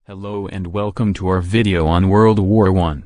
Hello and welcome to our video on World War I.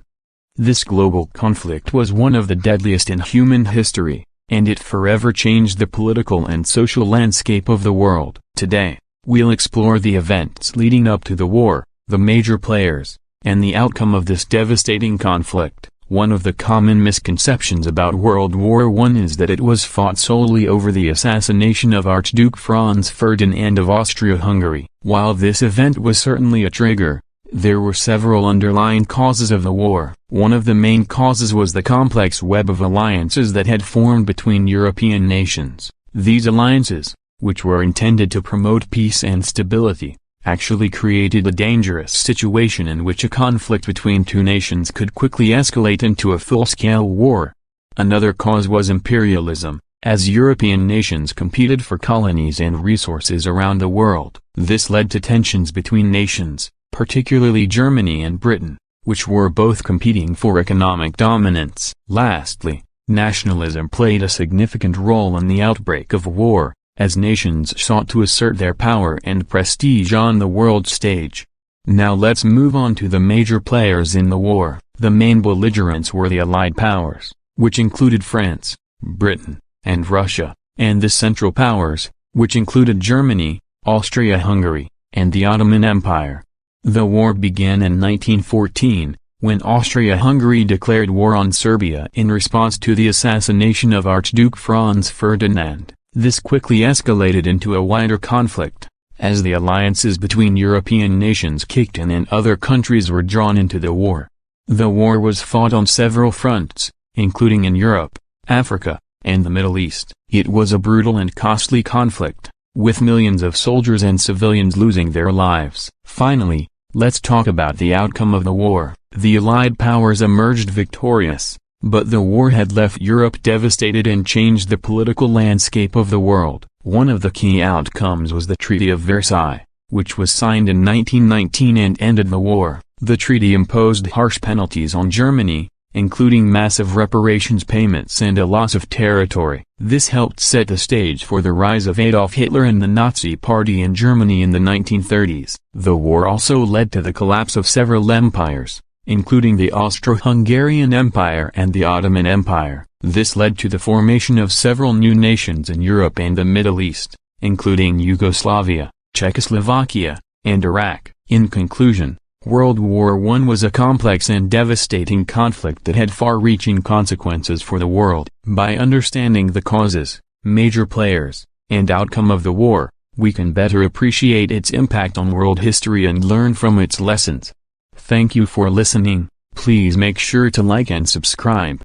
This global conflict was one of the deadliest in human history, and it forever changed the political and social landscape of the world. Today, we'll explore the events leading up to the war, the major players, and the outcome of this devastating conflict. One of the common misconceptions about World War I is that it was fought solely over the assassination of Archduke Franz Ferdinand of Austria-Hungary. While this event was certainly a trigger, there were several underlying causes of the war. One of the main causes was the complex web of alliances that had formed between European nations. These alliances, which were intended to promote peace and stability, actually created a dangerous situation in which a conflict between two nations could quickly escalate into a full-scale war. Another cause was imperialism, as European nations competed for colonies and resources around the world. This led to tensions between nations, particularly Germany and Britain, which were both competing for economic dominance. Lastly, nationalism played a significant role in the outbreak of war, as nations sought to assert their power and prestige on the world stage. Now let's move on to the major players in the war. The main belligerents were the Allied powers, which included France, Britain, and Russia, and the Central Powers, which included Germany, Austria-Hungary, and the Ottoman Empire. The war began in 1914, when Austria-Hungary declared war on Serbia in response to the assassination of Archduke Franz Ferdinand. This quickly escalated into a wider conflict, as the alliances between European nations kicked in and other countries were drawn into the war. The war was fought on several fronts, including in Europe, Africa, and the Middle East. It was a brutal and costly conflict, with millions of soldiers and civilians losing their lives. Finally, let's talk about the outcome of the war. The Allied powers emerged victorious, but the war had left Europe devastated and changed the political landscape of the world. One of the key outcomes was the Treaty of Versailles, which was signed in 1919 and ended the war. The treaty imposed harsh penalties on Germany, including massive reparations payments and a loss of territory. This helped set the stage for the rise of Adolf Hitler and the Nazi Party in Germany in the 1930s. The war also led to the collapse of several empires, including the Austro-Hungarian Empire and the Ottoman Empire. This led to the formation of several new nations in Europe and the Middle East, including Yugoslavia, Czechoslovakia, and Iraq. In conclusion, World War I was a complex and devastating conflict that had far-reaching consequences for the world. By understanding the causes, major players, and outcome of the war, we can better appreciate its impact on world history and learn from its lessons. Thank you for listening. Please make sure to like and subscribe.